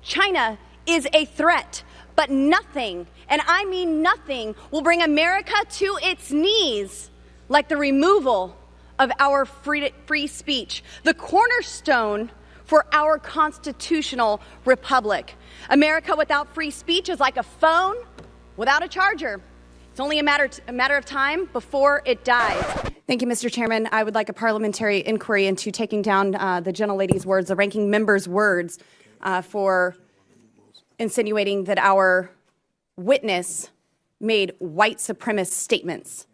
China is a threat, but nothing, and I mean nothing, will bring America to its knees like the removal of our free speech, the cornerstone for our constitutional republic. America without free speech is like a phone without a charger. It's only a matter of time before it dies. Thank you, Mr. Chairman. I would like a parliamentary inquiry into taking down the gentlelady's words, the ranking member's words, for insinuating that our witness made white supremacist statements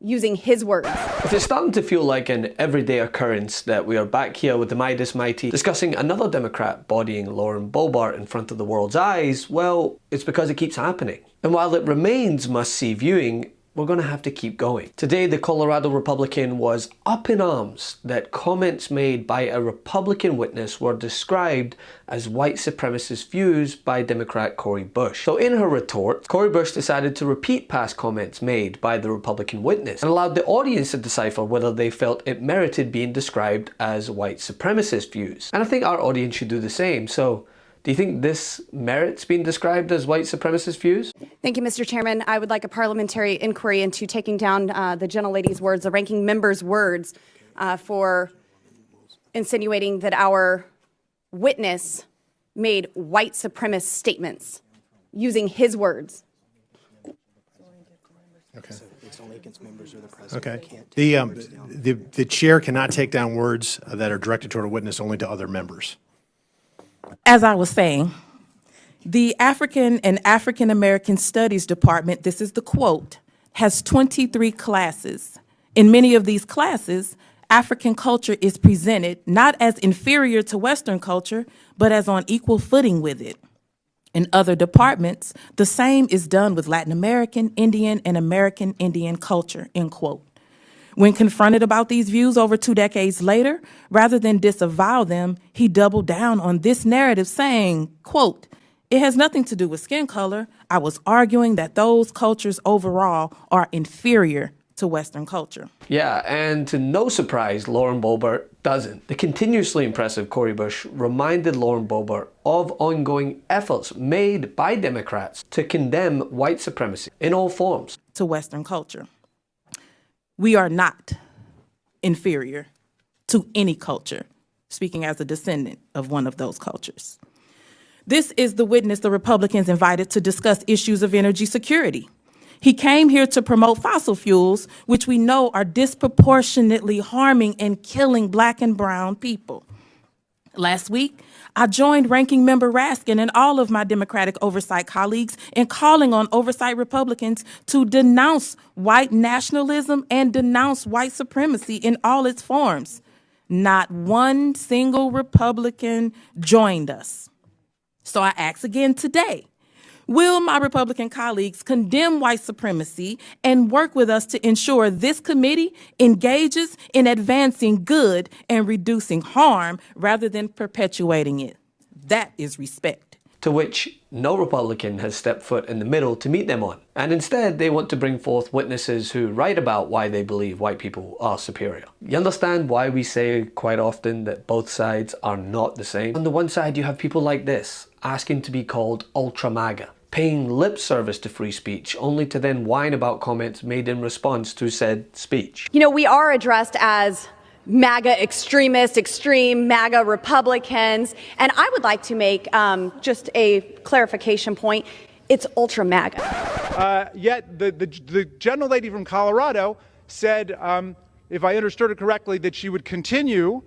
using his words. If it's starting to feel like an everyday occurrence that we are back here with the Midas Mighty discussing another Democrat bodying Lauren Boebert in front of the world's eyes, well, it's because it keeps happening. And while it remains must-see viewing, we're going to have to keep going. Today, the Colorado Republican was up in arms that comments made by a Republican witness were described as white supremacist views by Democrat Cori Bush. So in her retort, Cori Bush decided to repeat past comments made by the Republican witness and allowed the audience to decipher whether they felt it merited being described as white supremacist views. And I think our audience should do the same. So, do you think this merits being described as white supremacist views? Thank you, Mr. Chairman. I would like a parliamentary inquiry into taking down the gentlelady's words, the ranking member's words, for insinuating that our witness made white supremacist statements using his words. Okay. It's only against members or the president. Okay. The chair cannot take down words that are directed toward a witness, only to other members. As I was saying, the African and African American Studies Department, this is the quote, has 23 classes. In many of these classes, African culture is presented not as inferior to Western culture, but as on equal footing with it. In other departments, the same is done with Latin American, Indian, and American Indian culture, end quote. When confronted about these views over 2 decades later, rather than disavow them, he doubled down on this narrative saying, quote, "It has nothing to do with skin color. I was arguing that those cultures overall are inferior to Western culture." Yeah, and to no surprise, Lauren Boebert doesn't. The continuously impressive Cori Bush reminded Lauren Boebert of ongoing efforts made by Democrats to condemn white supremacy in all forms. To Western culture. We are not inferior to any culture, speaking as a descendant of one of those cultures. This is the witness the Republicans invited to discuss issues of energy security. He came here to promote fossil fuels, which we know are disproportionately harming and killing Black and brown people. Last week, I joined Ranking Member Raskin and all of my Democratic oversight colleagues in calling on oversight Republicans to denounce white nationalism and denounce white supremacy in all its forms. Not one single Republican joined us. So I ask again today, will my Republican colleagues condemn white supremacy and work with us to ensure this committee engages in advancing good and reducing harm rather than perpetuating it? That is respect. To which no Republican has stepped foot in the middle to meet them on. And instead, they want to bring forth witnesses who write about why they believe white people are superior. You understand why we say quite often that both sides are not the same? On the one side, you have people like this, asking to be called ultra MAGA, paying lip service to free speech, only to then whine about comments made in response to said speech. You know, we are addressed as MAGA extremists, extreme MAGA Republicans, and I would like to make just a clarification point. It's ultra MAGA. Yet the gentlelady from Colorado said, if I understood it correctly, that she would continue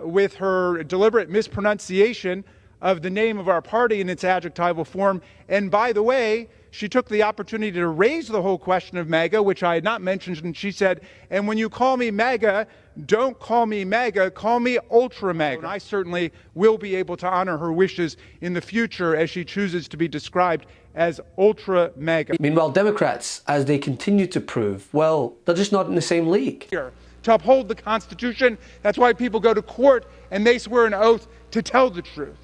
with her deliberate mispronunciation of the name of our party in its adjectival form. And by the way, she took the opportunity to raise the whole question of MAGA, which I had not mentioned, and she said, and when you call me MAGA, don't call me MAGA, call me ultra MAGA. And I certainly will be able to honor her wishes in the future as she chooses to be described as ultra MAGA. Meanwhile, Democrats, as they continue to prove, well, they're just not in the same league. To uphold the Constitution, that's why people go to court and they swear an oath to tell the truth.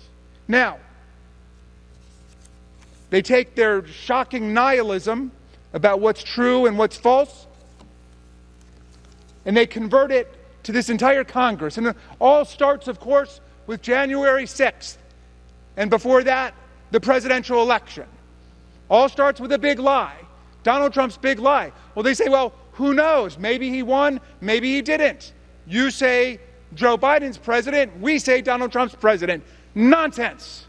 Now, they take their shocking nihilism about what's true and what's false, and they convert it to this entire Congress. And it all starts, of course, with January 6th. and before that, the presidential election. All starts with a big lie. Donald Trump's big lie. Well, they say, well, who knows? Maybe he won, maybe he didn't. You say Joe Biden's president, we say Donald Trump's president. Nonsense.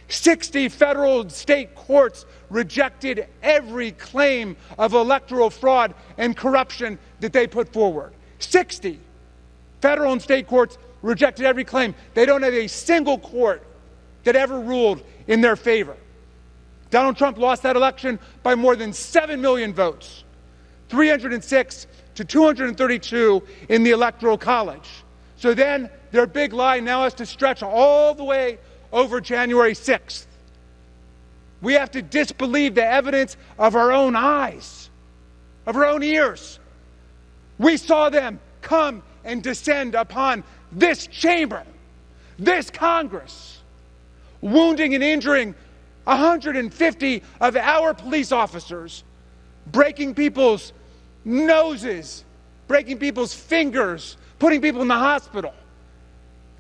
60 federal and state courts rejected every claim of electoral fraud and corruption that they put forward. 60 federal and state courts rejected every claim. They don't have a single court that ever ruled in their favor. Donald Trump lost that election by more than 7 million votes, 306 to 232 in the Electoral College. So then their big lie now has to stretch all the way over January 6th. We have to disbelieve the evidence of our own eyes, of our own ears. We saw them come and descend upon this chamber, this Congress, wounding and injuring 150 of our police officers, breaking people's noses, breaking people's fingers, putting people in the hospital.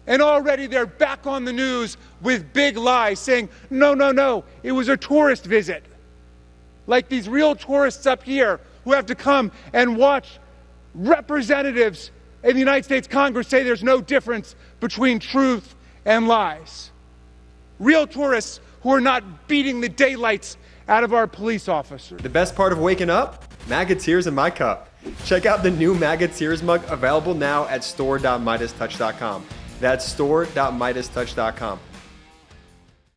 And already they're back on the news with big lies saying, no, it was a tourist visit. Like these real tourists up here who have to come and watch representatives in the United States Congress say there's no difference between truth and lies. Real tourists who are not beating the daylights out of our police officers. The best part of waking up? MAGA Tears in my cup. Check out the new MAGA Tears mug available now at store.MeidasTouch.com. That's store.MeidasTouch.com.